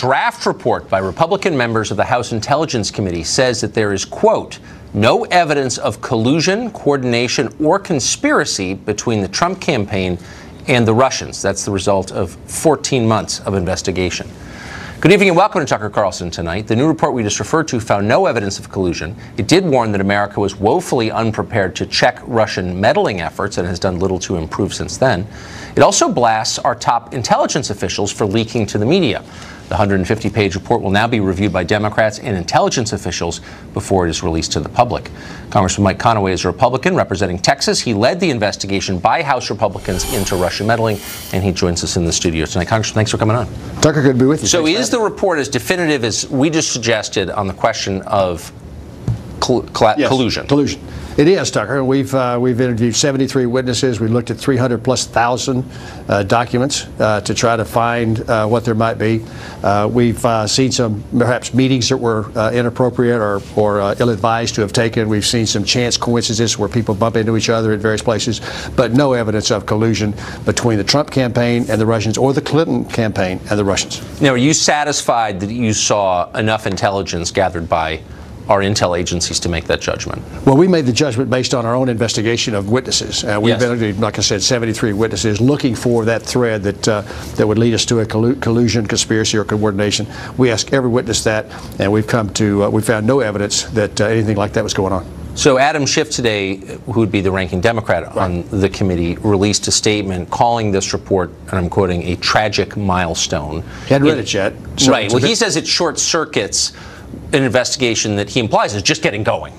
draft report by Republican members of the House Intelligence Committee says that there is, quote, no evidence of collusion, coordination, or conspiracy between the Trump campaign and the Russians. That's the result of 14 months of investigation. Good evening and welcome to Tucker Carlson Tonight. The new report we just referred to found no evidence of collusion. It did warn that America was woefully unprepared to check Russian meddling efforts and has done little to improve since then. It also blasts our top intelligence officials for leaking to the media. The 150-page report will now be reviewed by Democrats and intelligence officials before it is released to the public. Congressman Mike Conaway is a Republican representing Texas. He led the investigation by House Republicans into Russian meddling, and he joins us in the studio tonight. Congressman, thanks for coming on. Tucker, good to be with you. So is the report as definitive as we just suggested on the question of collusion? Collusion. It is, Tucker. We've interviewed 73 witnesses. We looked at 300,000+ documents to try to find what there might be. We've seen some perhaps meetings that were inappropriate or ill-advised to have taken. We've seen some chance coincidences where people bump into each other in various places, but no evidence of collusion between the Trump campaign and the Russians or the Clinton campaign and the Russians. Now, are you satisfied that you saw enough intelligence gathered by our intel agencies to make that judgment? Well, we made the judgment based on our own investigation of witnesses. We've interviewed, like I said, 73 witnesses looking for that thread that would lead us to a collusion, conspiracy, or coordination. We asked every witness that, and we found no evidence that anything like that was going on. So Adam Schiff today, who would be the ranking Democrat on the committee, released a statement calling this report, and I'm quoting, a tragic milestone. He hadn't read it yet. So right. Well, he says it short circuits an investigation that he implies is just getting going.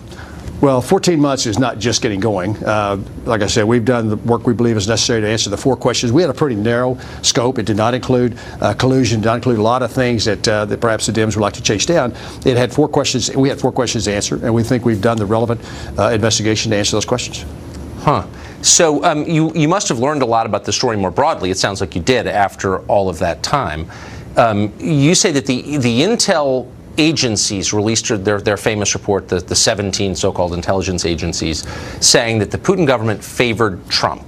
Well, 14 months is not just getting going. Like I said, we've done the work we believe is necessary to answer the 4 questions. We had a pretty narrow scope. It did not include collusion, did not include a lot of things that perhaps the Dems would like to chase down. It had 4 questions. We had 4 questions to answer, and we think we've done the relevant investigation to answer those questions. Huh. So you must have learned a lot about the story more broadly. It sounds like you did after all of that time. You say that the intel agencies released their famous report, the 17 so-called intelligence agencies, saying that the Putin government favored Trump.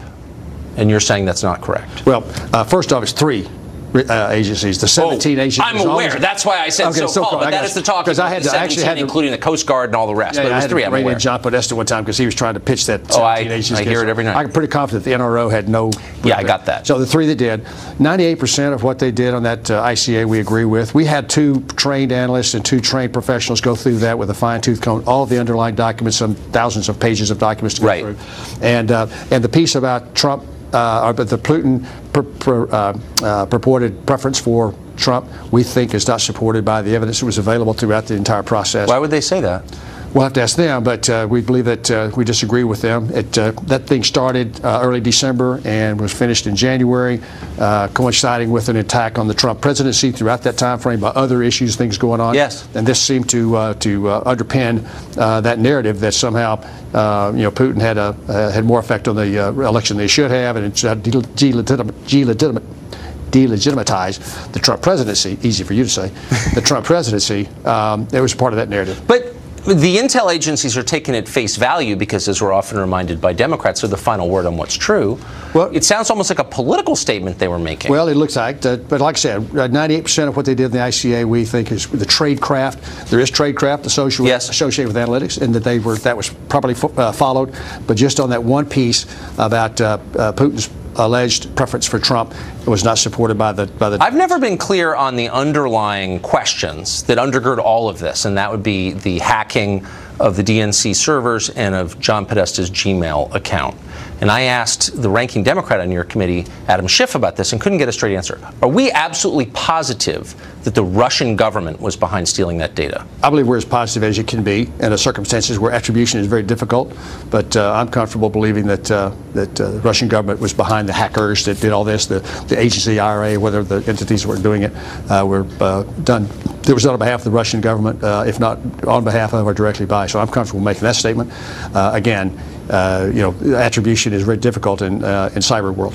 And you're saying that's not correct? Well, first off, it's 3 agencies. The 17 agencies. I'm aware. That's why I said so-called. But that is the talk. Because I had to actually including the Coast Guard and all the rest. Yeah, but it was 3. I'm aware. John Podesta one time because he was trying to pitch that 17 agencies. I hear it every night. I'm pretty confident the NRO had no. Yeah, I got that. So the 3 that did, 98% of what they did on that ICA we agree with. We had 2 trained analysts and 2 trained professionals go through that with a fine-tooth comb, all the underlying documents, some thousands of pages of documents to go through, and the piece about Trump. But the Putin purported preference for Trump, we think, is not supported by the evidence that was available throughout the entire process. Why would they say that? We'll have to ask them, but we believe that we disagree with them. That thing started early December and was finished in January, coinciding with an attack on the Trump presidency throughout that time frame by other issues, things going on. Yes. And this seemed to underpin that narrative that somehow Putin had more effect on the election than he should have, and it delegitimatize the Trump presidency. Easy for you to say. The Trump presidency. It was part of that narrative. But the intel agencies are taken at face value because, as we're often reminded by Democrats, are the final word on what's true. Well, it sounds almost like a political statement they were making. Well, it looks like that, but like I said, 98% of what they did in the ICA we think is the tradecraft. There is tradecraft associated with analytics, and that was probably followed. But just on that one piece about Putin's alleged preference for Trump, it was not supported by the. I've never been clear on the underlying questions that undergird all of this, and that would be the hacking of the DNC servers and of John Podesta's Gmail account. And I asked the ranking Democrat on your committee, Adam Schiff, about this and couldn't get a straight answer. Are we absolutely positive that the Russian government was behind stealing that data? I believe we're as positive as you can be in the circumstances where attribution is very difficult. But I'm comfortable believing that the Russian government was behind the hackers that did all this. The agency, the IRA, whether the entities that were doing it, were done. It was done on behalf of the Russian government, if not on behalf of or directly by. So I'm comfortable making that statement. Again, attribution is very difficult in cyber world.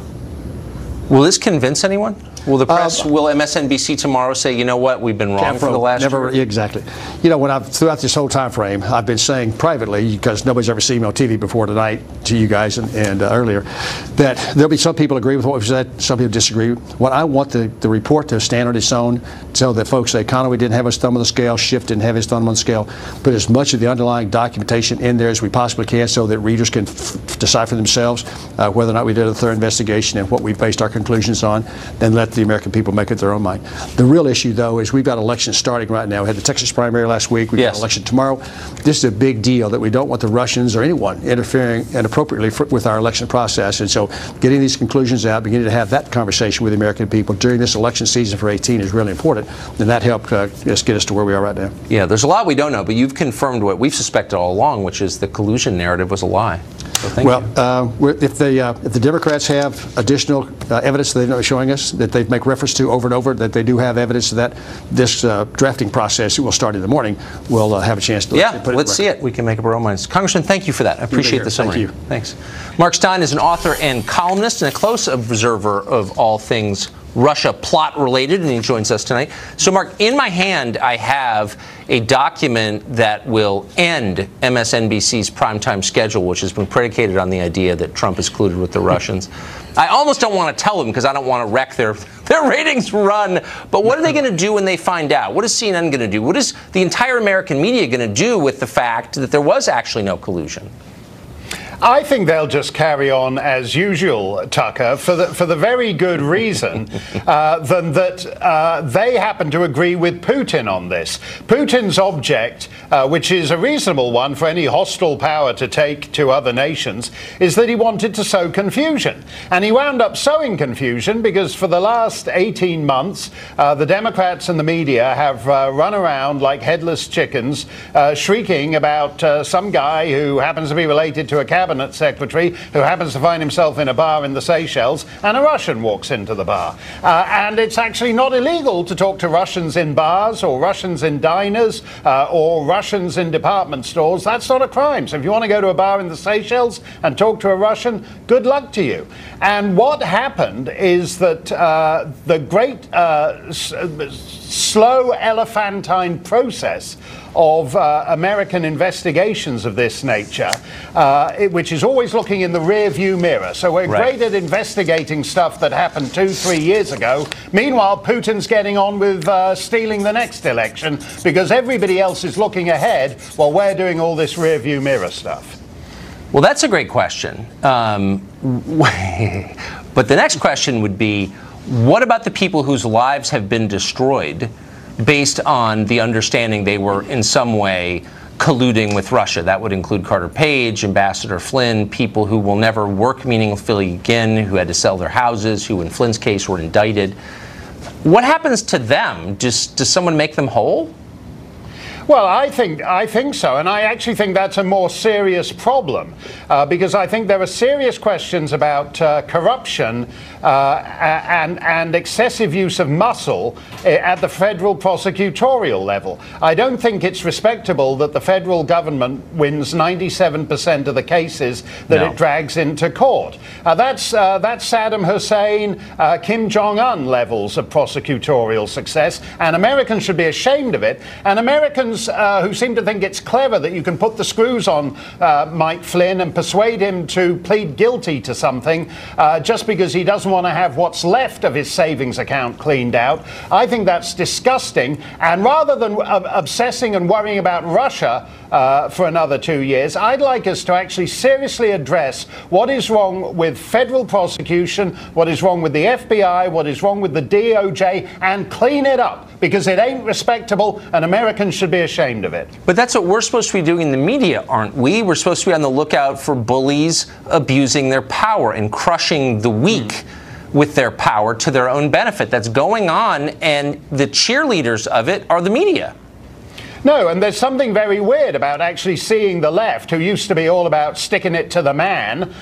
Will this convince anyone? Will the press, will MSNBC tomorrow say, you know what, we've been wrong for the last year? Exactly. You know, throughout this whole time frame, I've been saying privately, because nobody's ever seen me on TV before tonight, to you guys and earlier, that there'll be some people agree with what we've said, some people disagree. What I want the report to stand on its own, so that folks say economy didn't have his thumb on the scale, Schiff didn't have his thumb on the scale, put as much of the underlying documentation in there as we possibly can, so that readers can decide for themselves whether or not we did a thorough investigation and what we based our conclusions on, then let the American people make it their own mind. The real issue, though, is we've got elections starting right now. We had the Texas primary last week. We've got an election tomorrow. This is a big deal that we don't want the Russians or anyone interfering inappropriately with our election process. And so getting these conclusions out, beginning to have that conversation with the American people during this election season for 2018 is really important. And that helped just get us to where we are right now. Yeah, there's a lot we don't know, but you've confirmed what we've suspected all along, which is the collusion narrative was a lie. So thank you. If the Democrats have additional evidence that they're not showing us, that they make reference to over and over, that they do have evidence that this drafting process will start in the morning, we'll have a chance to put it let's see it. We can make up our own minds. Congressman, thank you for that. I appreciate the summary. Thank you. Thanks. Mark Stein is an author and columnist and a close observer of all things Russia plot related, and he joins us tonight. So, Mark, in my hand, I have a document that will end MSNBC's primetime schedule, which has been predicated on the idea that Trump is colluded with the Russians. I almost don't want to tell them because I don't want to wreck their ratings run. But what are they going to do when they find out? What is CNN going to do? What is the entire American media going to do with the fact that there was actually no collusion? I think they'll just carry on as usual, Tucker, for the very good reason that they happen to agree with Putin on this. Putin's object, which is a reasonable one for any hostile power to take to other nations, is that he wanted to sow confusion. And he wound up sowing confusion because for the last 18 months, the Democrats and the media have run around like headless chickens, shrieking about some guy who happens to be related to a cabinet secretary who happens to find himself in a bar in the Seychelles, and a Russian walks into the bar. And it's actually not illegal to talk to Russians in bars or Russians in diners or Russians in department stores. That's not a crime. So if you want to go to a bar in the Seychelles and talk to a Russian, good luck to you. And what happened is that the great slow elephantine process of American investigations of this nature, which is always looking in the rear view mirror. So we're great at investigating stuff that happened 2-3 years ago. Meanwhile, Putin's getting on with stealing the next election because everybody else is looking ahead while we're doing all this rear view mirror stuff. Well, that's a great question. But the next question would be, what about the people whose lives have been destroyed based on the understanding they were in some way colluding with Russia? That would include Carter Page, Ambassador Flynn, people who will never work meaningfully again, who had to sell their houses, who in Flynn's case were indicted. What happens to them? Does someone make them whole? Well, I think so, and I actually think that's a more serious problem because I think there are serious questions about corruption and excessive use of muscle at the federal prosecutorial level. I don't think it's respectable that the federal government wins 97% of the cases that it drags into court. That's Saddam Hussein, Kim Jong-un levels of prosecutorial success, and Americans should be ashamed of it. And Americans who seem to think it's clever that you can put the screws on Mike Flynn and persuade him to plead guilty to something just because he doesn't want to have what's left of his savings account cleaned out. I think that's disgusting. And rather than obsessing and worrying about Russia for another 2 years, I'd like us to actually seriously address what is wrong with federal prosecution, what is wrong with the FBI, what is wrong with the DOJ, and clean it up, because it ain't respectable and Americans should be ashamed of it. But that's what we're supposed to be doing in the media, aren't we? We're supposed to be on the lookout for bullies abusing their power and crushing the weak with their power to their own benefit. That's going on, and the cheerleaders of it are the media. No, and there's something very weird about actually seeing the left, who used to be all about sticking it to the man,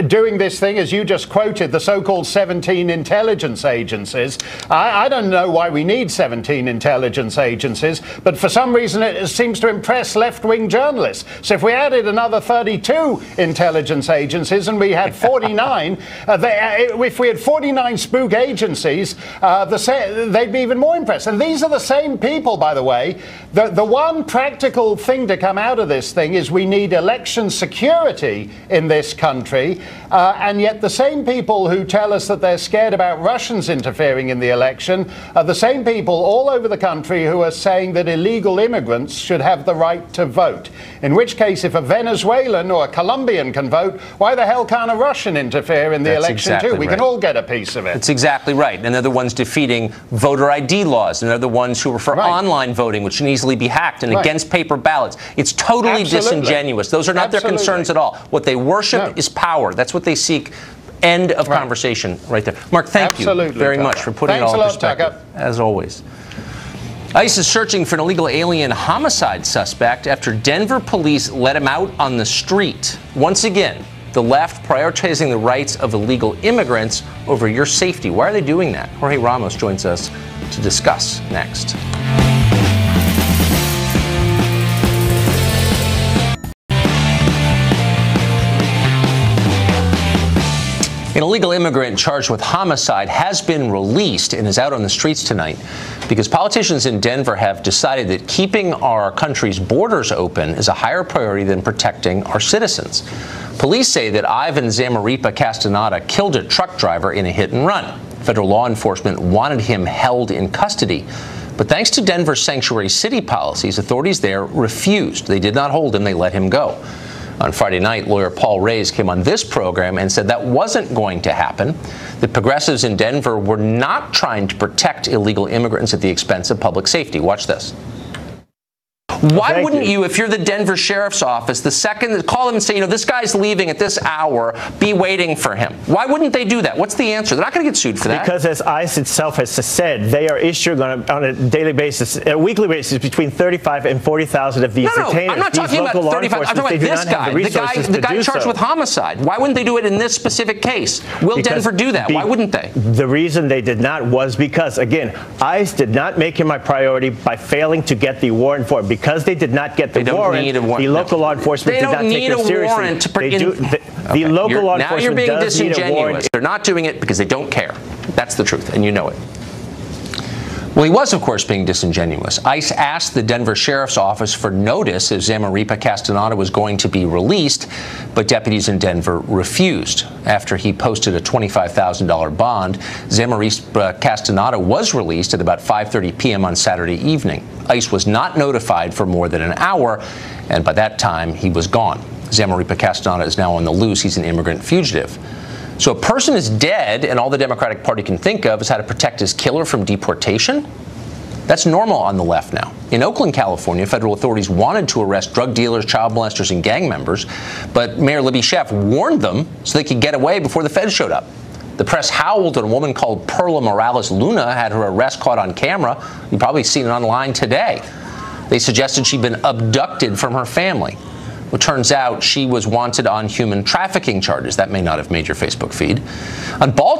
doing this thing, as you just quoted, the so-called 17 intelligence agencies. I don't know why we need 17 intelligence agencies, but for some reason it seems to impress left-wing journalists. So if we added another 32 intelligence agencies and we had 49, if we had 49 spook agencies, they'd be even more impressed. And these are the same people, by the way. The one practical thing to come out of this thing is we need election security in this country, and yet the same people who tell us that they're scared about Russians interfering in the election are the same people all over the country who are saying that illegal immigrants should have the right to vote. In which case, if a Venezuelan or a Colombian can vote, why the hell can't a Russian interfere in the election too? We can all get a piece of it. That's exactly right. And they're the ones defeating voter ID laws, and they're the ones who are for online voting, which can easily be hacked, and against paper ballots. It's totally disingenuous. Those are not their concerns at all. What they worship is power. That's what they seek. End of conversation right there. Mark, thank you very much for putting it all in perspective, as always. ICE is searching for an illegal alien homicide suspect after Denver police let him out on the street. Once again, the left prioritizing the rights of illegal immigrants over your safety. Why are they doing that? Jorge Ramos joins us to discuss next. An illegal immigrant charged with homicide has been released and is out on the streets tonight because politicians in Denver have decided that keeping our country's borders open is a higher priority than protecting our citizens. Police say that Ivan Zamaripa Castaneda killed a truck driver in a hit and run. Federal law enforcement wanted him held in custody. But thanks to Denver's sanctuary city policies, authorities there refused. They did not hold him, they let him go. On Friday night, lawyer Paul Reyes came on this program and said that wasn't going to happen. The progressives in Denver were not trying to protect illegal immigrants at the expense of public safety. Watch this. Why wouldn't you, if you're the Denver Sheriff's Office, the second that call them and say, you know, this guy's leaving at this hour, be waiting for him? Why wouldn't they do that? What's the answer? They're not going to get sued for that. Because as ICE itself has said, they are issuing on a daily basis, a weekly basis, between 35 and 40,000 of these detainers. No, I'm not talking about 35. I'm talking about this guy, the guy charged with homicide. Why wouldn't they do it in this specific case? Will Denver do that? Why wouldn't they? The reason they did not was because, again, ICE did not make him a priority by failing to get the warrant for it. Because they did not get the warrant, the local law enforcement did not take it seriously. The local law enforcement now you're being does need a warrant. They're not doing it because they don't care. That's the truth, and you know it. Well, he was, of course, being disingenuous. ICE asked the Denver Sheriff's Office for notice if Zamaripa Castaneda was going to be released, but deputies in Denver refused. After he posted a $25,000 bond, Zamaripa Castaneda was released at about 5:30 p.m. on Saturday evening. ICE was not notified for more than an hour, and by that time, he was gone. Zamaripa Castaneda is now on the loose. He's an immigrant fugitive. So a person is dead, and all the Democratic Party can think of is how to protect his killer from deportation? That's normal on the left now. In Oakland, California, federal authorities wanted to arrest drug dealers, child molesters, and gang members, but Mayor Libby Schaaf warned them so they could get away before the feds showed up. The press howled, and a woman called Perla Morales Luna had her arrest caught on camera. You've probably seen it online today. They suggested she'd been abducted from her family. Well, turns out she was wanted on human trafficking charges. That may not have made your Facebook feed.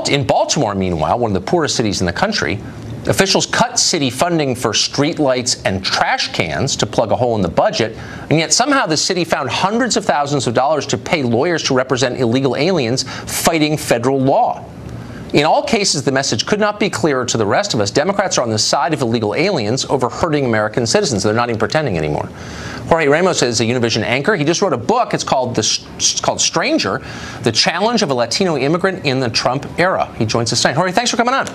In Baltimore, meanwhile, one of the poorest cities in the country, officials cut city funding for streetlights and trash cans to plug a hole in the budget, and yet somehow the city found hundreds of thousands of dollars to pay lawyers to represent illegal aliens fighting federal law. In all cases, the message could not be clearer to the rest of us. Democrats are on the side of illegal aliens over hurting American citizens. They're not even pretending anymore. Jorge Ramos is a Univision anchor. He just wrote a book. It's called Stranger, The Challenge of a Latino Immigrant in the Trump Era. He joins us tonight. Jorge, thanks for coming on.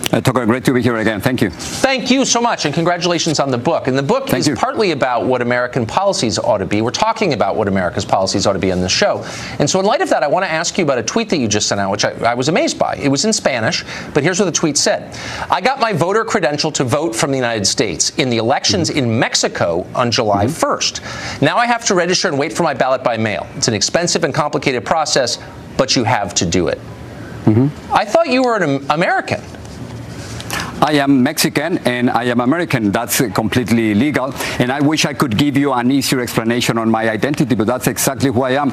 Tucker, great to be here again. Thank you. Thank you so much, and congratulations on the book. And the book is partly about what American policies ought to be. We're talking about what America's policies ought to be on this show. And so in light of that, I want to ask you about a tweet that you just sent out, which I was amazed by. It was in Spanish, but here's what the tweet said. I got my voter credential to vote from the United States in the elections in Mexico on July 1st. Now I have to register and wait for my ballot by mail. It's an expensive and complicated process, but you have to do it. I thought you were an American. I am Mexican and I am American. That's completely legal. And I wish I could give you an easier explanation on my identity, but that's exactly who I am.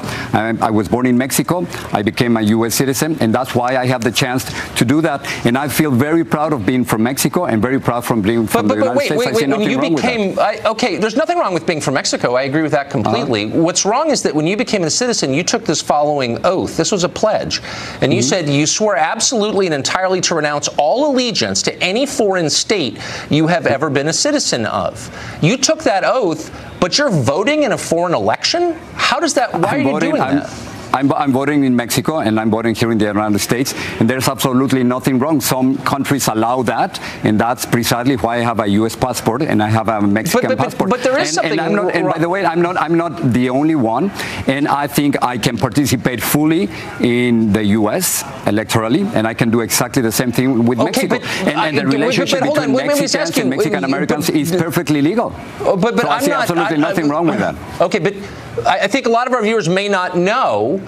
I was born in Mexico. I became a U.S. citizen, and that's why I have the chance to do that. And I feel very proud of being from Mexico and very proud from being from the United States. Wait, when you became, okay, there's nothing wrong with being from Mexico. I agree with that completely. What's wrong is that when you became a citizen, you took this following oath. This was a pledge. And you said you swore absolutely and entirely to renounce all allegiance to any foreign state you have ever been a citizen of. You took that oath, but you're voting in a foreign election? How does that, why are you doing that? I'm voting in Mexico and I'm voting here in the United States, and there's absolutely nothing wrong. Some countries allow that, and that's precisely why I have a U.S. passport and I have a Mexican passport. But there is something wrong. And by the way, I'm not the only one, and I think I can participate fully in the U.S. electorally, and I can do exactly the same thing with Mexico. And the relationship between Mexicans and Mexican Americans is perfectly legal. So I see absolutely nothing wrong with that. Okay, but I think a lot of our viewers may not know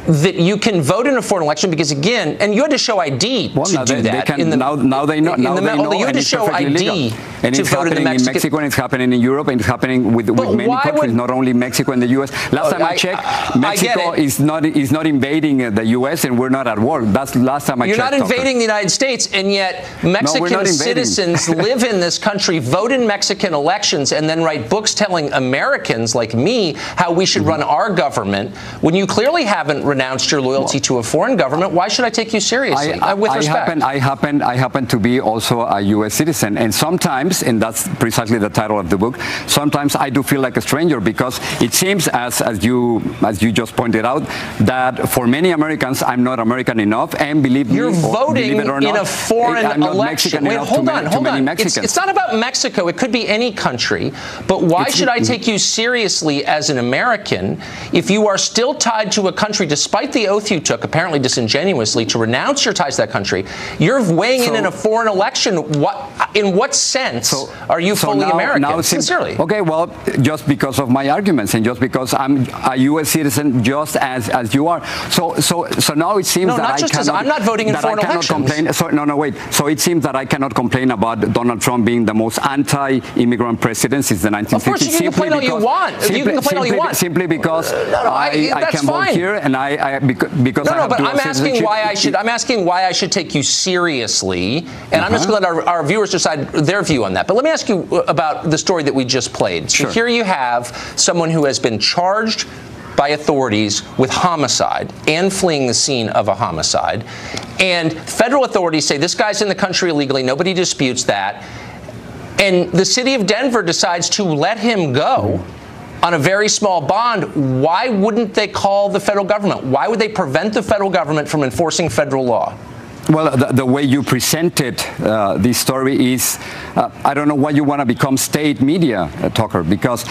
that you can vote in a foreign election because, again, and you had to show ID to do that. Now they know. You had to show ID and to it's vote in happening in Mexico, and it's happening in Europe, and it's happening with many countries, not only Mexico and the U.S. Last time I checked, Mexico is not invading the U.S., and we're not at war. That's last time I checked. You're not invading the United States, and yet Mexican citizens live in this country, vote in Mexican elections, and then write books telling Americans like me how we should run our government. When you clearly haven't renounced your loyalty to a foreign government, why should I take you seriously? With respect. I happen to be also a U.S. citizen, and sometimes, and that's precisely the title of the book, sometimes I do feel like a stranger, because it seems, as you just pointed out, that for many Americans I'm not American enough, and believe me, you're voting it or not, in a foreign I'm not election. Mexican enough Hold on. Mexicans. It's not about Mexico. It could be any country. But why should I take you seriously as an American if you are still tied to a country, despite the oath you took, apparently disingenuously, to renounce your ties to that country? You're weighing in a foreign election. In what sense are you fully American? Sincerely. Okay, well, just because of my arguments, and just because I'm a U.S. citizen, just as you are. So now it seems I'm not voting in foreign elections. So it seems that I cannot complain about Donald Trump being the most anti-immigrant president since the 1950s. Of course, you can complain all you want. You can complain all you want. Simply because I can vote here, and because I have but dual I'm asking why I should take you seriously, and I'm just going to let our viewers decide their view on that. But let me ask you about the story that we just played. So here you have someone who has been charged by authorities with homicide and fleeing the scene of a homicide, and federal authorities say this guy's in the country illegally. Nobody disputes that, and the city of Denver decides to let him go on a very small bond. Why wouldn't they call the federal government? Why would they prevent the federal government from enforcing federal law? Well, the way you presented this story is, I don't know why you want to become state media, Tucker, because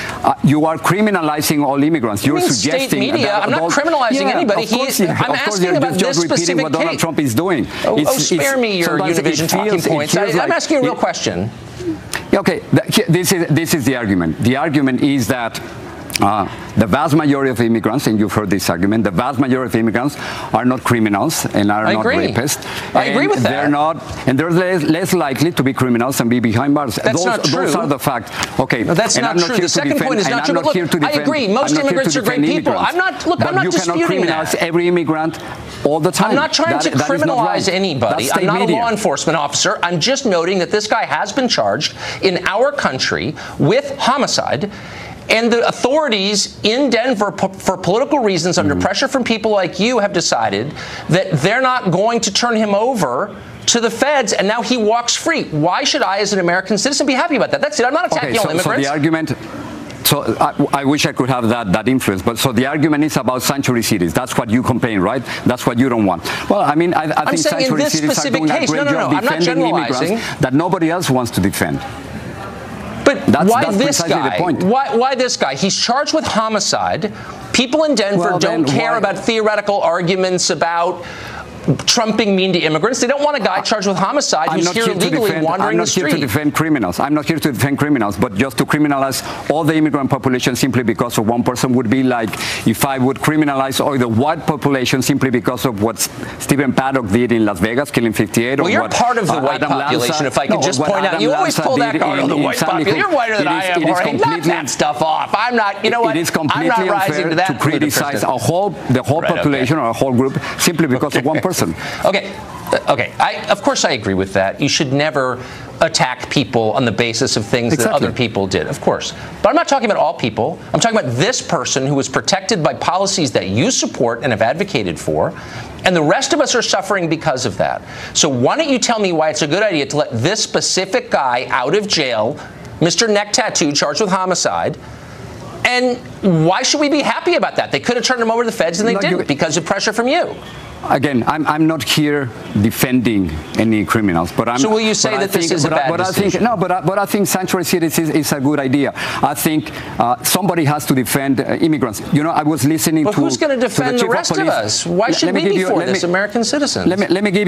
you are criminalizing all immigrants. You're suggesting state media. I'm not criminalizing anybody. I'm asking about this specific what Donald Trump is doing. Spare me your Univision talking points. I'm asking a real question. Okay, this is the argument. The argument is that the vast majority of immigrants, and you've heard this argument, the vast majority of immigrants are not criminals and are not rapists. I agree with that. They're not, and they're less likely to be criminals and be behind bars. That's not true. Those are the facts. Okay, no, that's not true. The second point is not true. Look, I agree. Most immigrants are great people. I'm not disputing that. You cannot criminalize every immigrant all the time. I'm not trying to criminalize anybody. I'm not a law enforcement officer. I'm just noting that this guy has been charged in our country with homicide. And the authorities in Denver, for political reasons, under pressure from people like you, have decided that they're not going to turn him over to the feds, and now he walks free. Why should I, as an American citizen, be happy about that? That's it. I'm not attacking all immigrants. So the argument... So I wish I could have that influence, but so the argument is about sanctuary cities. That's what you complain, right? That's what you don't want. Well, I mean, I think sanctuary cities are doing a great job defending immigrants that nobody else wants to defend. But why this guy? Why this guy? He's charged with homicide. People in Denver don't care about theoretical arguments about Trump being mean to immigrants. They don't want a guy charged with homicide who's here illegally wandering the street. I'm not here to defend criminals. I'm not here to defend criminals, but just to criminalize all the immigrant population simply because of one person would be like if I would criminalize all the white population simply because of what Stephen Paddock did in Las Vegas, killing 58. Well, you're part of the white population, if I could just point out. You always pull that card on the white population. You're whiter than I am, Jorge. Knock that stuff off. I'm not, you know what? It is completely I'm not rising to that to criticize the whole population or a whole group simply because of one person. Okay. Of course I agree with that. You should never attack people on the basis of things that other people did, of course. But I'm not talking about all people. I'm talking about this person who was protected by policies that you support and have advocated for, and the rest of us are suffering because of that. So why don't you tell me why it's a good idea to let this specific guy out of jail, Mr. Neck Tattoo, charged with homicide, and why should we be happy about that? They could have turned him over to the feds, and they didn't because of pressure from you. Again, I'm not here defending any criminals, but I'm. So will you say that this is a bad decision? But I think sanctuary cities is a good idea. I think somebody has to defend immigrants. You know, I was listening to. But who's going to defend the rest of us? Why should we be for this, American citizens? Let me give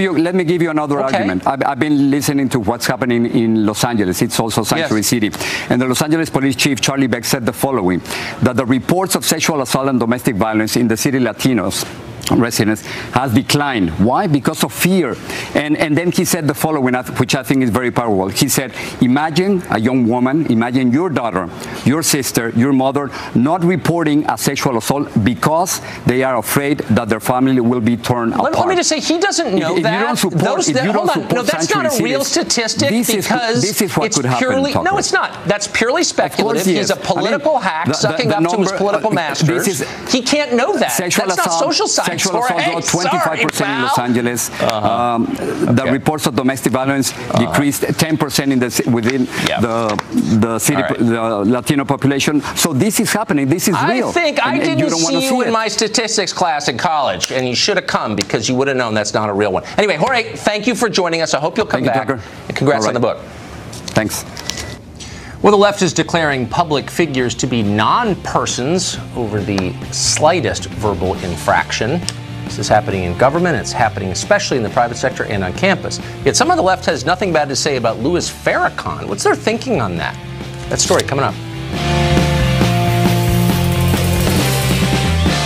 you another argument. I've been listening to what's happening in Los Angeles. It's also sanctuary city, and the Los Angeles Police Chief Charlie Beck said the following: that the reports of sexual assault and domestic violence in the city Latinos residents has declined. Why? Because of fear. And then he said the following, which I think is very powerful. He said, imagine a young woman, imagine your daughter, your sister, your mother not reporting a sexual assault because they are afraid that their family will be torn apart. Let me just say, he doesn't know that. No, that's not a real statistic because this is what it's could happen, purely, no, it's not. That's purely speculative. He's a political hack sucking up to his political masters. He can't know that. That's not social science. Sexual assault, 25% in Los Angeles. The reports of domestic violence decreased 10% within the city, the Latino population. So this is happening. This is real. I think I didn't see you in my statistics class in college, and you should have come because you would have known that's not a real one. Anyway, Jorge, thank you for joining us. I hope you'll come back. And congrats on the book. Thanks. Well, the left is declaring public figures to be non-persons over the slightest verbal infraction. This is happening in government. It's happening especially in the private sector and on campus. Yet some of the left has nothing bad to say about Louis Farrakhan. What's their thinking on that? That story coming up.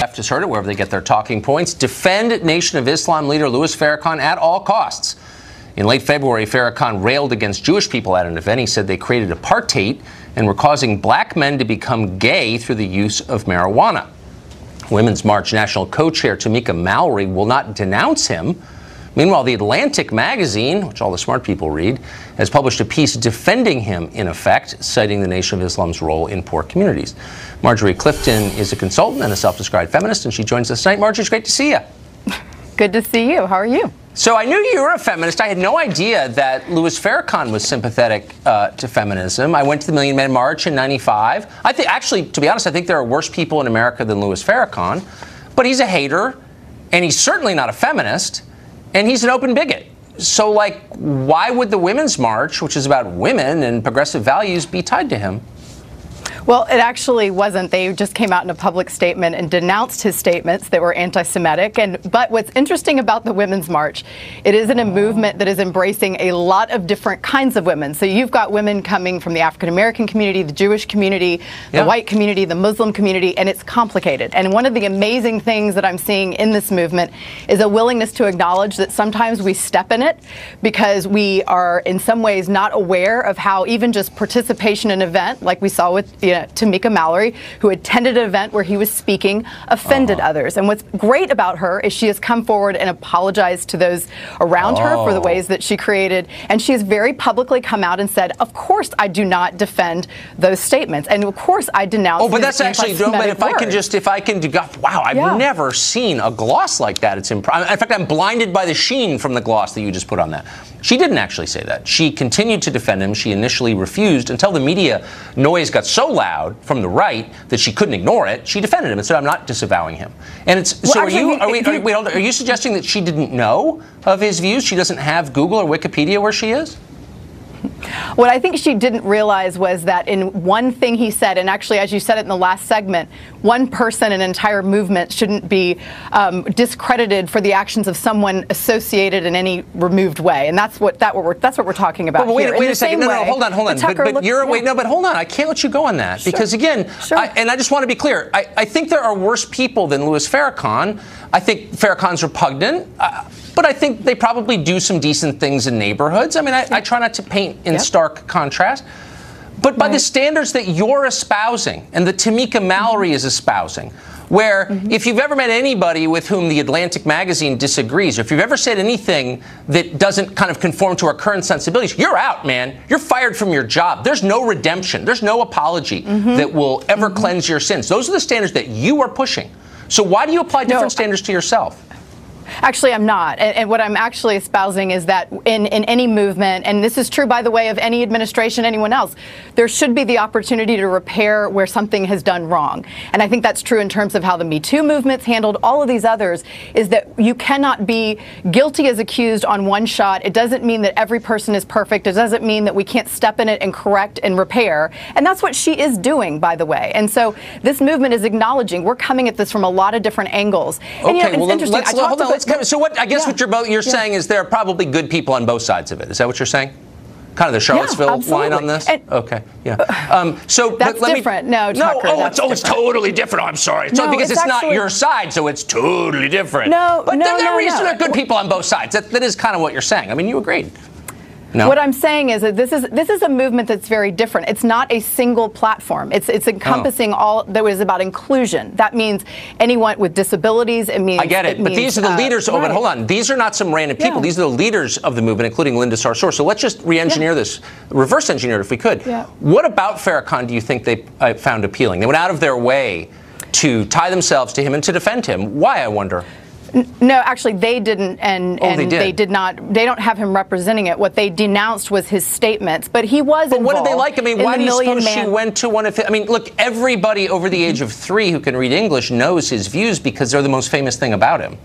Left has heard it wherever they get their talking points. Defend Nation of Islam leader Louis Farrakhan at all costs. In late February, Farrakhan railed against Jewish people at an event. He said they created apartheid and were causing black men to become gay through the use of marijuana. Women's March national co-chair Tamika Mallory will not denounce him. Meanwhile, The Atlantic magazine, which all the smart people read, has published a piece defending him, in effect, citing the Nation of Islam's role in poor communities. Marjorie Clifton is a consultant and a self-described feminist, and she joins us tonight. Marjorie, it's great to see you. Good to see you. How are you? So I knew you were a feminist. I had no idea that Louis Farrakhan was sympathetic to feminism. I went to the Million Man March in '95. I think, actually, to be honest, I think there are worse people in America than Louis Farrakhan. But he's a hater, and he's certainly not a feminist, and he's an open bigot. So, like, why would the Women's March, which is about women and progressive values, be tied to him? Well, it actually wasn't. They just came out in a public statement and denounced his statements that were anti-Semitic. But what's interesting about the Women's March, it is in a movement that is embracing a lot of different kinds of women. So you've got women coming from the African-American community, the Jewish community, the white community, the Muslim community, and it's complicated. And one of the amazing things that I'm seeing in this movement is a willingness to acknowledge that sometimes we step in it because we are in some ways not aware of how even just participation in an event, like we saw with Tamika Mallory, who attended an event where he was speaking, offended others. And what's great about her is she has come forward and apologized to those around her for the ways that she created. And she has very publicly come out and said, of course, I do not defend those statements. And of course, I denounce but that's actually, but if I can, wow, I've never seen a gloss like that. It's in fact, I'm blinded by the sheen from the gloss that you just put on that. She didn't actually say that. She continued to defend him. She initially refused until the media noise got so loud from the right that she couldn't ignore it. She defended him and said, I'm not disavowing him. And it's so are you suggesting that she didn't know of his views? She doesn't have Google or Wikipedia where she is? What I think she didn't realize was that in one thing he said, and actually, as you said it in the last segment, one person, an entire movement shouldn't be discredited for the actions of someone associated in any removed way, and that's what we're talking about. But wait, here. wait a second. No, hold on. But hold on. I can't let you go on that because again, Sure. I just want to be clear. I think there are worse people than Louis Farrakhan. I think Farrakhan's repugnant. But I think they probably do some decent things in neighborhoods. I mean, I try not to paint in stark contrast. But by the standards that you're espousing and that Tamika Mallory is espousing, where if you've ever met anybody with whom the Atlantic magazine disagrees, or if you've ever said anything that doesn't kind of conform to our current sensibilities, you're out, man. You're fired from your job. There's no redemption. There's no apology that will ever cleanse your sins. Those are the standards that you are pushing. So why do you apply different standards to yourself? Actually, I'm not. And what I'm actually espousing is that in any movement, and this is true, by the way, of any administration, anyone else, there should be the opportunity to repair where something has done wrong. And I think that's true in terms of how the Me Too movement's handled all of these others, is that you cannot be guilty as accused on one shot. It doesn't mean that every person is perfect. It doesn't mean that we can't step in it and correct and repair. And that's what she is doing, by the way. And so this movement is acknowledging we're coming at this from a lot of different angles. And, Okay, well, interesting. So what I guess what you're saying is there are probably good people on both sides of it. Is that what you're saying? Kind of the Charlottesville line on this? Okay, yeah. So that's different. It's totally different. Oh, I'm sorry. It's because it's not your side, so it's totally different. But there are good people on both sides. That is kind of what you're saying. I mean, you agreed. No. What I'm saying is that this is a movement that's very different. It's not a single platform. It's encompassing all that was about inclusion. That means anyone with disabilities. It means I get it, but these are the leaders. But hold on. These are not some random people. These are the leaders of the movement, including Linda Sarsour. So let's just re-engineer this, reverse engineer it if we could. What about Farrakhan do you think they found appealing? They went out of their way to tie themselves to him and to defend him. Why, I wonder? No, actually, they didn't, and they did not. They don't have him representing it. What they denounced was his statements, but he was involved. But what did they like? I mean, why do you suppose she went to one of his? I mean, look, everybody over the age of 3 who can read English knows his views because they're the most famous thing about him.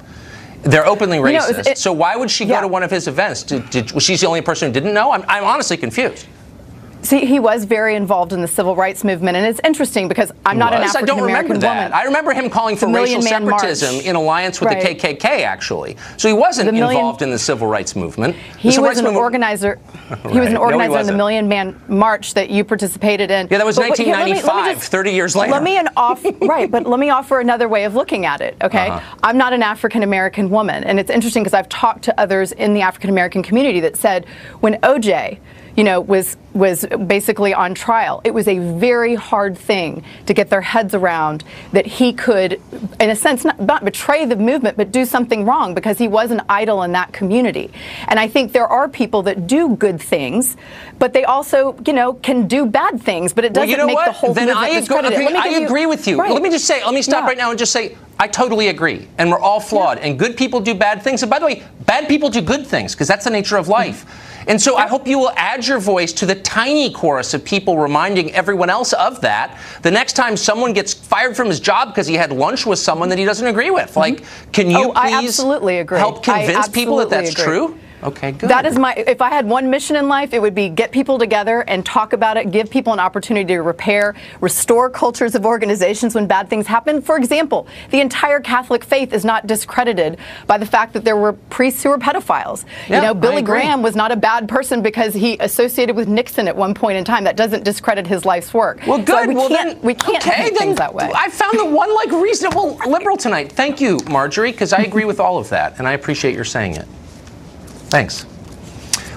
They're openly racist. So why would she go to one of his events? Was she the only person who didn't know? I'm honestly confused. See, he was very involved in the civil rights movement, and it's interesting because I'm not an African American woman. I remember him calling for racial separatism in alliance with the KKK, actually. So he wasn't involved in the civil rights movement. He was an organizer. He was an organizer in the Million Man March that you participated in. Yeah, that was 1995, 30 years later. But let me offer another way of looking at it. Okay, I'm not an African American woman, and it's interesting because I've talked to others in the African American community that said when OJ, was basically on trial, it was a very hard thing to get their heads around that he could, in a sense, not betray the movement, but do something wrong because he was an idol in that community. And I think there are people that do good things, but they also, can do bad things, but it doesn't make the whole movement discredited. I agree with you. Let me stop right now and just say, I totally agree. And we're all flawed. And good people do bad things. And by the way, bad people do good things because that's the nature of life. And so I hope you will add your voice to the tiny chorus of people reminding everyone else of that the next time someone gets fired from his job because he had lunch with someone that he doesn't agree with. Like, can you please help convince people that that's true? Okay, good. That is if I had one mission in life, it would be get people together and talk about it, give people an opportunity to repair, restore cultures of organizations when bad things happen. For example, the entire Catholic faith is not discredited by the fact that there were priests who were pedophiles. Billy Graham was not a bad person because he associated with Nixon at one point in time. That doesn't discredit his life's work. Well, good. We can't do things that way. I found the one reasonable liberal tonight. Thank you, Marjorie, because I agree with all of that, and I appreciate your saying it. Thanks.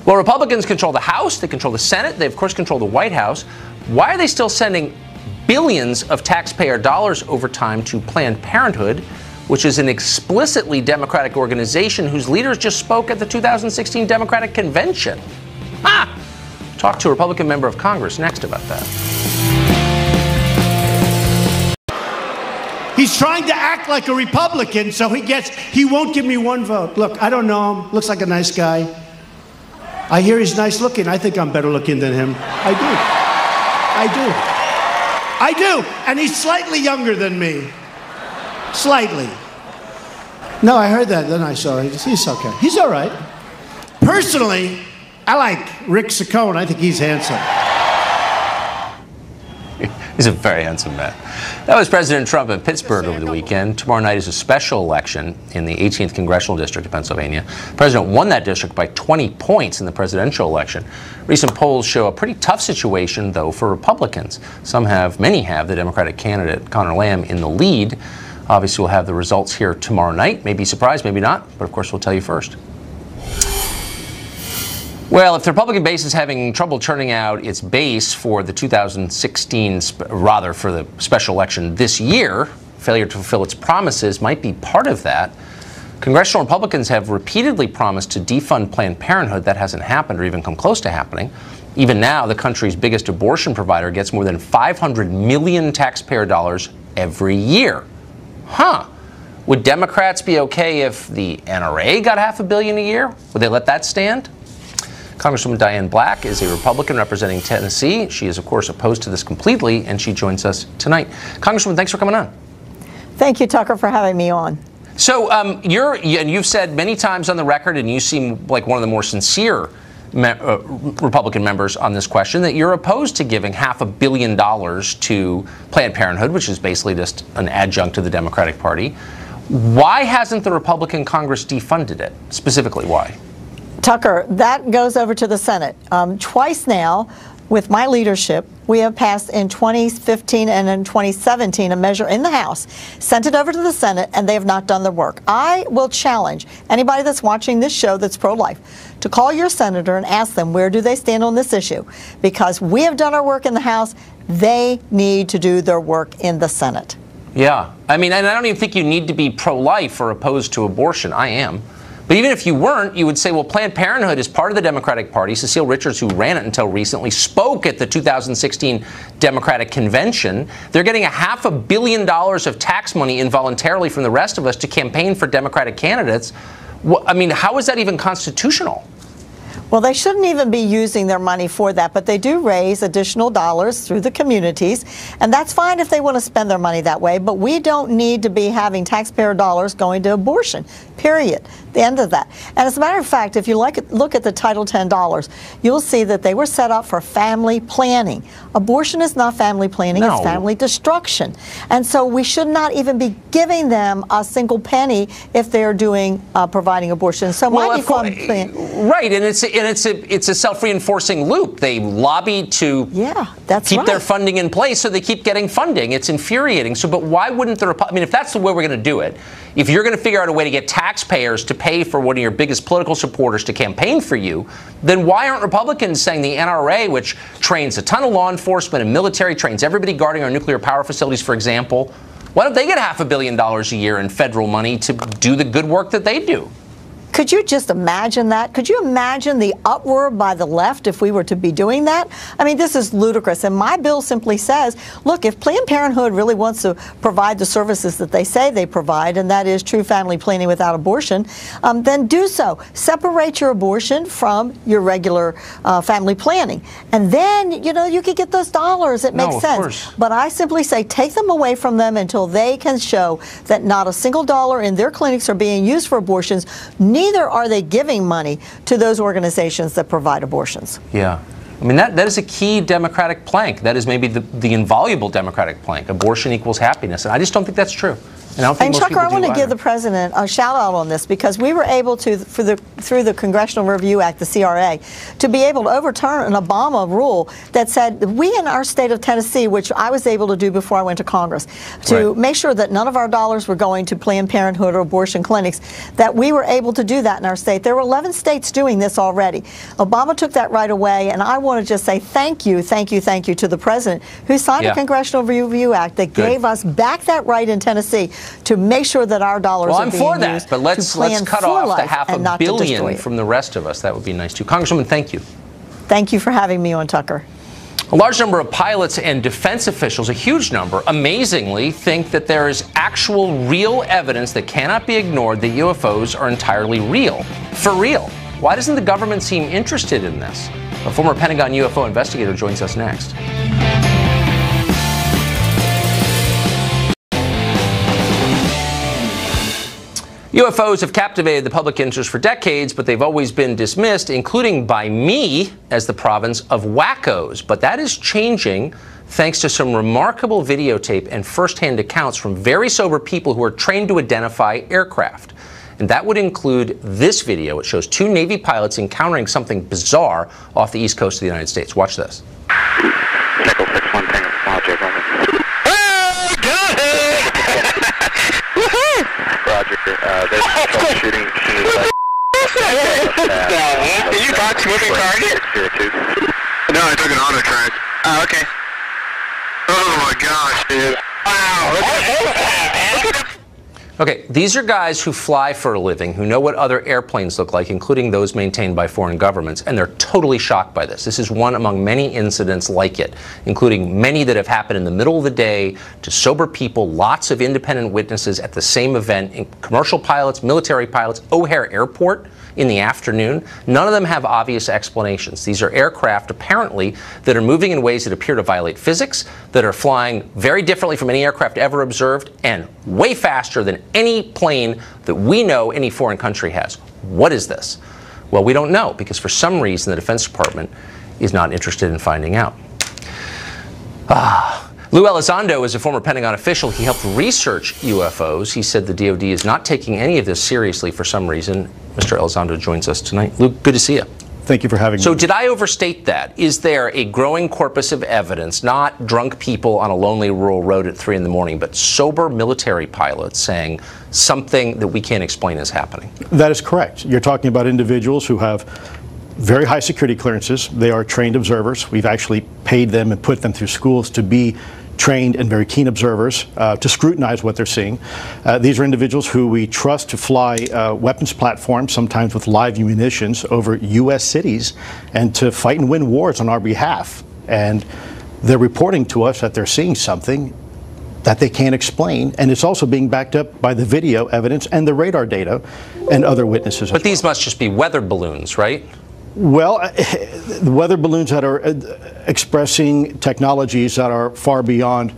Well, Republicans control the House, they control the Senate, they of course control the White House. Why are they still sending billions of taxpayer dollars over time to Planned Parenthood, which is an explicitly Democratic organization whose leaders just spoke at the 2016 Democratic Convention? Talk to a Republican member of Congress next about that. He's trying to act like a Republican, so he won't give me one vote. Look, I don't know him. Looks like a nice guy. I hear he's nice looking. I think I'm better looking than him. I do. And he's slightly younger than me. Slightly. No, I heard that. Then I saw it. He's okay. He's all right. Personally, I like Rick Saccone. I think he's handsome. He's a very handsome man. That was President Trump in Pittsburgh over the weekend. Tomorrow night is a special election in the 18th Congressional District of Pennsylvania. The president won that district by 20 points in the presidential election. Recent polls show a pretty tough situation, though, for Republicans. Many have the Democratic candidate, Conor Lamb, in the lead. Obviously, we'll have the results here tomorrow night. Maybe surprised, maybe not, but of course, we'll tell you first. Well, if the Republican base is having trouble turning out its base for the 2016, for the special election this year, failure to fulfill its promises might be part of that. Congressional Republicans have repeatedly promised to defund Planned Parenthood. That hasn't happened or even come close to happening. Even now, the country's biggest abortion provider gets more than $500 million taxpayer dollars every year. Would Democrats be okay if the NRA got $500 million a year? Would they let that stand? Congresswoman Diane Black is a Republican representing Tennessee. She is, of course, opposed to this completely, and she joins us tonight. Congresswoman, thanks for coming on. Thank you, Tucker, for having me on. So you've said many times on the record, and you seem like one of the more sincere Republican members on this question, that you're opposed to giving $500 million to Planned Parenthood, which is basically just an adjunct to the Democratic Party. Why hasn't the Republican Congress defunded it? Specifically, why? Tucker, that goes over to the Senate. Twice now, with my leadership, we have passed in 2015 and in 2017 a measure in the House, sent it over to the Senate, and they have not done their work. I will challenge anybody that's watching this show that's pro-life to call your senator and ask them where do they stand on this issue. Because we have done our work in the House, they need to do their work in the Senate. Yeah. I mean, and I don't even think you need to be pro-life or opposed to abortion. I am. But even if you weren't, you would say, well, Planned Parenthood is part of the Democratic Party. Cecile Richards, who ran it until recently, spoke at the 2016 Democratic Convention. They're getting $500 million of tax money involuntarily from the rest of us to campaign for Democratic candidates. I mean, how is that even constitutional? Well, they shouldn't even be using their money for that, but they do raise additional dollars through the communities, and that's fine if they want to spend their money that way, but we don't need to be having taxpayer dollars going to abortion, period. The end of that. And as a matter of fact, if you look at the Title $10, you'll see that they were set up for family planning. Abortion is not family planning, it's family destruction. And so we should not even be giving them a single penny if they're providing abortion. So right, and it's a self-reinforcing loop. They lobby to keep their funding in place, so they keep getting funding. It's infuriating. So, but why wouldn't if that's the way we're going to do it, if you're going to figure out a way to get taxpayers to pay for one of your biggest political supporters to campaign for you, then why aren't Republicans saying the NRA, which trains a ton of law enforcement and military, trains everybody guarding our nuclear power facilities, for example, why don't they get $500 million a year in federal money to do the good work that they do? Could you just imagine that? Could you imagine the uproar by the left if we were to be doing that? I mean, this is ludicrous. And my bill simply says, look, if Planned Parenthood really wants to provide the services that they say they provide, and that is true family planning without abortion, then do so. Separate your abortion from your regular family planning. And then, you could get those dollars. It makes sense. Course. But I simply say take them away from them until they can show that not a single dollar in their clinics are being used for abortions. Neither are they giving money to those organizations that provide abortions. Yeah. I mean, that is a key Democratic plank. That is maybe the invaluable Democratic plank. Abortion equals happiness. And I just don't think that's true. And Tucker, I want to give the president a shout out on this because we were able to, through the Congressional Review Act, the CRA, to be able to overturn an Obama rule that said we in our state of Tennessee, which I was able to do before I went to Congress, to make sure that none of our dollars were going to Planned Parenthood or abortion clinics, that we were able to do that in our state. There were 11 states doing this already. Obama took that right away, and I want to just say thank you to the president who signed a Congressional Review Act that gave us back that right in Tennessee to make sure that our dollars are being used. Well, I'm for that, but let's cut off the $500 million from the rest of us. That would be nice, too. Congresswoman, thank you. Thank you for having me on, Tucker. A large number of pilots and defense officials, a huge number, amazingly, think that there is actual real evidence that cannot be ignored that UFOs are entirely real. For real. Why doesn't the government seem interested in this? A former Pentagon UFO investigator joins us next. UFOs have captivated the public interest for decades, but they've always been dismissed, including by me, as the province of wackos. But that is changing thanks to some remarkable videotape and first-hand accounts from very sober people who are trained to identify aircraft. And that would include this video. It shows two Navy pilots encountering something bizarre off the east coast of the United States. Watch this. Echo 6-1 Tango, Roger, over. Oh, got it! Roger, there's troubleshooting. Did you box moving target? No, I took an auto track. Oh, okay. Oh my gosh, dude. Wow. Okay, these are guys who fly for a living, who know what other airplanes look like, including those maintained by foreign governments, and they're totally shocked by this. This is one among many incidents like it, including many that have happened in the middle of the day to sober people, lots of independent witnesses at the same event, commercial pilots, military pilots, O'Hare Airport in the afternoon. None of them have obvious explanations. These are aircraft, apparently, that are moving in ways that appear to violate physics, that are flying very differently from any aircraft ever observed, and way faster than any plane that we know any foreign country has. What is this? Well, we don't know, because for some reason the Defense Department is not interested in finding out. Lou Elizondo is a former Pentagon official. He helped research UFOs. He said the DoD is not taking any of this seriously for some reason. Mr. Elizondo joins us tonight. Lou, good to see you. Thank you for having me. So did I overstate that? Is there a growing corpus of evidence, not drunk people on a lonely rural road at 3 in the morning, but sober military pilots saying something that we can't explain is happening? That is correct. You're talking about individuals who have very high security clearances. They are trained observers. We've actually paid them and put them through schools to be trained and very keen observers to scrutinize what they're seeing. These are individuals who we trust to fly weapons platforms, sometimes with live munitions, over U.S. cities and to fight and win wars on our behalf. And they're reporting to us that they're seeing something that they can't explain, and it's also being backed up by the video evidence and the radar data and other witnesses. But these must just be weather balloons, right? Well, the weather balloons that are expressing technologies that are far beyond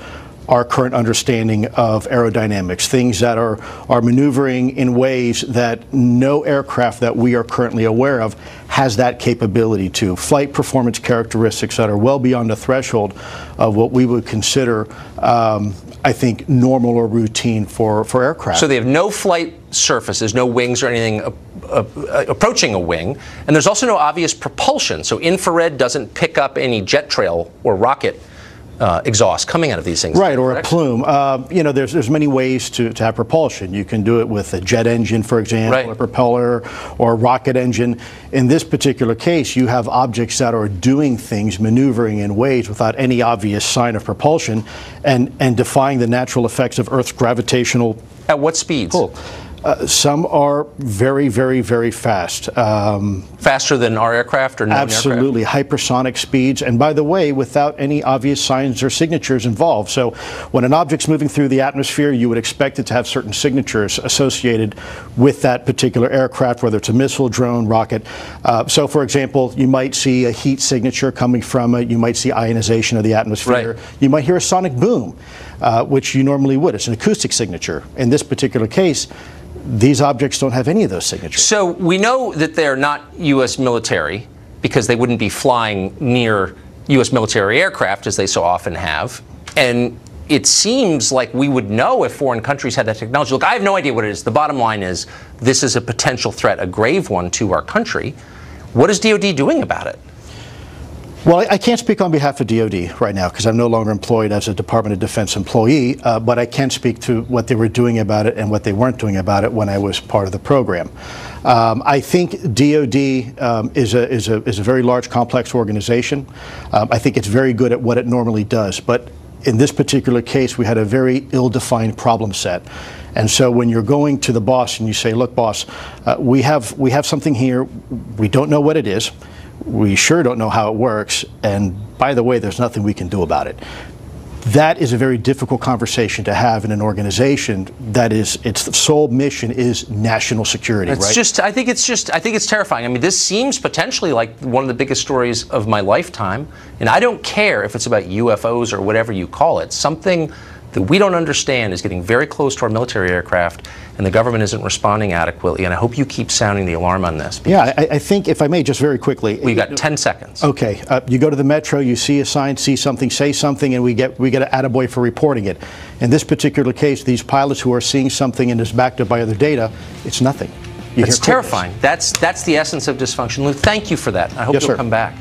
our current understanding of aerodynamics, things that are maneuvering in ways that no aircraft that we are currently aware of has that capability to. Flight performance characteristics that are well beyond the threshold of what we would consider, I think, normal or routine for aircraft. So they have no flight surfaces, no wings or anything approaching a wing, and there's also no obvious propulsion. So infrared doesn't pick up any jet trail or rocket exhaust coming out of these things. Right, or a plume. You know, there's many ways to have propulsion. You can do it with a jet engine, for example, right, a propeller, or a rocket engine. In this particular case, you have objects that are doing things, maneuvering in ways without any obvious sign of propulsion, and defying the natural effects of Earth's gravitational. At what speeds? Pull. Some are very, very, very fast. Faster than our aircraft or absolutely, hypersonic speeds. And by the way, without any obvious signs or signatures involved. So when an object's moving through the atmosphere, you would expect it to have certain signatures associated with that particular aircraft, whether it's a missile, drone, rocket. So for example, you might see a heat signature coming from it. You might see ionization of the atmosphere. Right. You might hear a sonic boom, which you normally would. It's an acoustic signature. In this particular case, these objects don't have any of those signatures. So we know that they're not U.S. military because they wouldn't be flying near U.S. military aircraft as they so often have. And it seems like we would know if foreign countries had that technology. Look, I have no idea what it is. The bottom line is this is a potential threat, a grave one to our country. What is DoD doing about it? Well, I can't speak on behalf of DoD right now because I'm no longer employed as a Department of Defense employee, but I can speak to what they were doing about it and what they weren't doing about it when I was part of the program. I think DoD is a very large, complex organization. I think it's very good at what it normally does, but in this particular case, we had a very ill-defined problem set. And so when you're going to the boss and you say, look, boss, we have something here, we don't know what it is, we sure don't know how it works, and by the way, there's nothing we can do about it. That is a very difficult conversation to have in an organization that is, its sole mission is national security, right? I think it's terrifying. I mean, this seems potentially like one of the biggest stories of my lifetime, and I don't care if it's about UFOs or whatever you call it. Something that we don't understand is getting very close to our military aircraft, and the government isn't responding adequately. And I hope you keep sounding the alarm on this. Yeah, I think, if I may, just very quickly. We got 10 seconds. Okay. You go to the metro, you see a sign, see something, say something, and we get an attaboy for reporting it. In this particular case, these pilots who are seeing something and is backed up by other data, it's nothing. It's terrifying. That's the essence of dysfunction. Lou, thank you for that. I hope Yes, you'll sir. come back.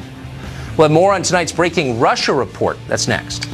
We'll have more on tonight's breaking Russia report. That's next.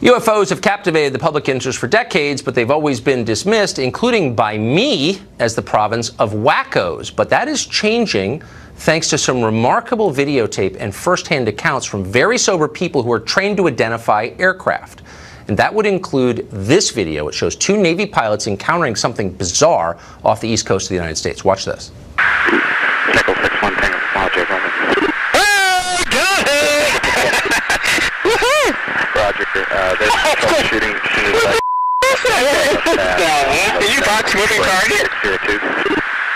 UFOs have captivated the public interest for decades, but they've always been dismissed, including by me, as the province of wackos. But that is changing thanks to some remarkable videotape and firsthand accounts from very sober people who are trained to identify aircraft. And that would include this video. It shows two Navy pilots encountering something bizarre off the east coast of the United States. Watch this. Nickel 6-1 Tango, Roger, over. Oh, got it! Woohoo! Roger, there's troubleshooting. Did you box moving target?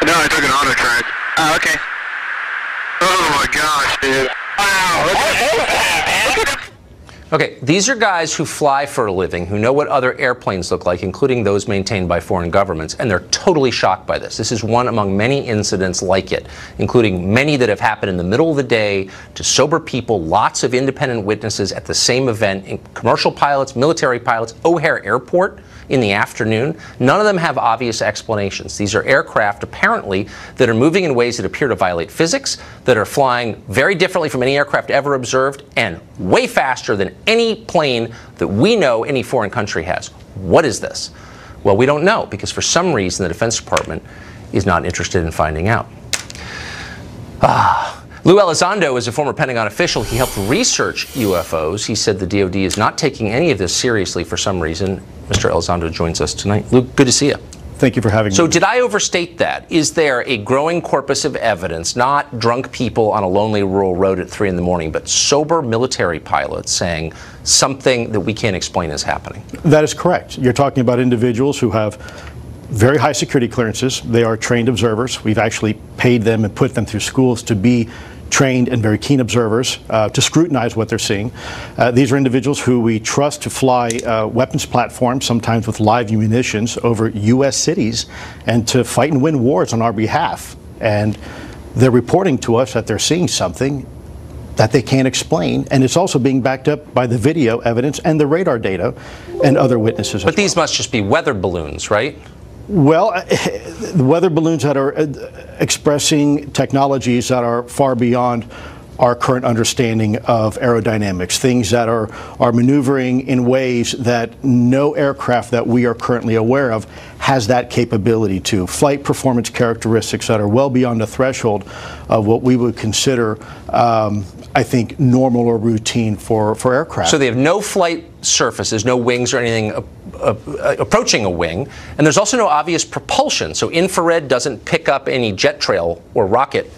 No, I took an auto track. Oh, okay. Oh my gosh, dude. Wow. Okay, these are guys who fly for a living, who know what other airplanes look like, including those maintained by foreign governments, and they're totally shocked by this. This is one among many incidents like it, including many that have happened in the middle of the day to sober people, lots of independent witnesses at the same event, commercial pilots, military pilots, O'Hare Airport in the afternoon. None of them have obvious explanations. These are aircraft, apparently, that are moving in ways that appear to violate physics, that are flying very differently from any aircraft ever observed, and way faster than any plane that we know any foreign country has. What is this? Well, we don't know, because for some reason the Defense Department is not interested in finding out. Lou Elizondo is a former Pentagon official. He helped research UFOs. He said the DoD is not taking any of this seriously for some reason. Mr. Elizondo joins us tonight. Lou, good to see you. Thank you for having me. So did I overstate that? Is there a growing corpus of evidence, not drunk people on a lonely rural road at 3 in the morning, but sober military pilots saying something that we can't explain is happening? That is correct. You're talking about individuals who have very high security clearances. They are trained observers. We've actually paid them and put them through schools to be trained and very keen observers to scrutinize what they're seeing. These are individuals who we trust to fly weapons platforms, sometimes with live munitions, over U.S. cities and to fight and win wars on our behalf. And they're reporting to us that they're seeing something that they can't explain, and it's also being backed up by the video evidence and the radar data and other witnesses. But these must just be weather balloons, right? Well, the weather balloons that are expressing technologies that are far beyond our current understanding of aerodynamics, things that are maneuvering in ways that no aircraft that we are currently aware of has that capability to. Flight performance characteristics that are well beyond the threshold of what we would consider, I think, normal or routine for aircraft. So they have no flight surfaces, no wings or anything approaching a wing, and there's also no obvious propulsion. So infrared doesn't pick up any jet trail or rocket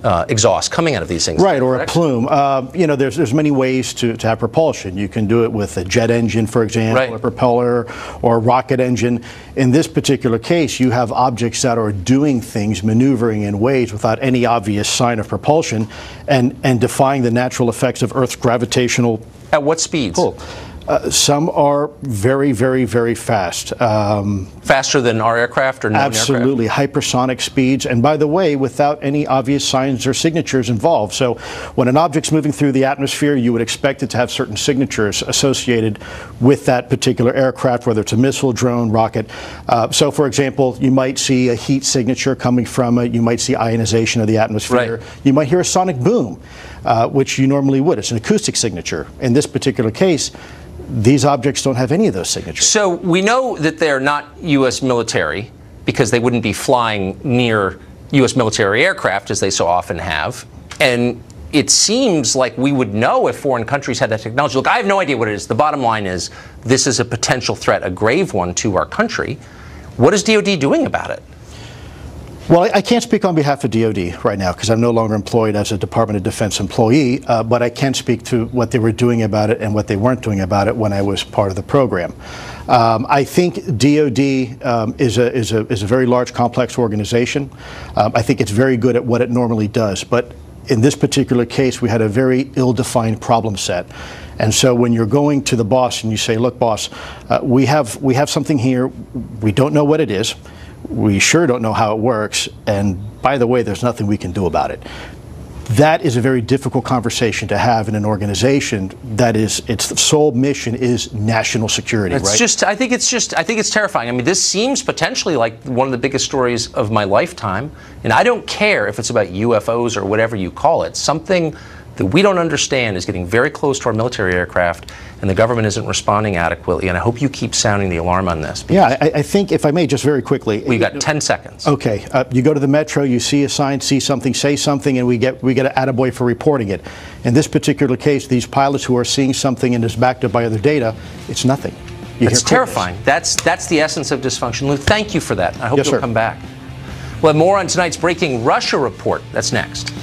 exhaust coming out of these things. Right, or a plume. You know, there's many ways to have propulsion. You can do it with a jet engine, for example, right, a propeller, or a rocket engine. In this particular case, you have objects that are doing things, maneuvering in ways without any obvious sign of propulsion, and defying the natural effects of Earth's gravitational. At what speeds? Pull. Some are very, very, very fast. Faster than our aircraft or known absolutely, aircraft? Hypersonic speeds, and by the way, without any obvious signs or signatures involved. So when an object's moving through the atmosphere, you would expect it to have certain signatures associated with that particular aircraft, whether it's a missile, drone, rocket. So for example, you might see a heat signature coming from it. You might see ionization of the atmosphere. Right. You might hear a sonic boom, which you normally would. It's an acoustic signature. In this particular case, these objects don't have any of those signatures. So we know that they're not U.S. military because they wouldn't be flying near U.S. military aircraft as they so often have. And it seems like we would know if foreign countries had that technology. Look, I have no idea what it is. The bottom line is this is a potential threat, a grave one to our country. What is DoD doing about it? Well, I can't speak on behalf of DoD right now because I'm no longer employed as a Department of Defense employee, but I can speak to what they were doing about it and what they weren't doing about it when I was part of the program. I think DoD is a very large, complex organization. I think it's very good at what it normally does, but in this particular case, we had a very ill-defined problem set. And so when you're going to the boss and you say, look, boss, we have something here. We don't know what it is. We sure don't know how it works. And by the way, there's nothing we can do about it. That is a very difficult conversation to have in an organization that its sole mission is national security, right? I think it's terrifying. I mean, this seems potentially like one of the biggest stories of my lifetime. And I don't care if it's about UFOs or whatever you call it. Something that we don't understand is getting very close to our military aircraft, and the government isn't responding adequately. And I hope you keep sounding the alarm on this. Yeah, I think, if I may, just very quickly. We've got 10 seconds. Okay. You go to the metro, you see a sign, see something, say something, and we get an attaboy for reporting it. In this particular case, these pilots who are seeing something and is backed up by other data, it's nothing. It's terrifying. That's the essence of dysfunction. Lou, thank you for that. I hope you'll come back. We'll have more on tonight's breaking Russia report. That's next.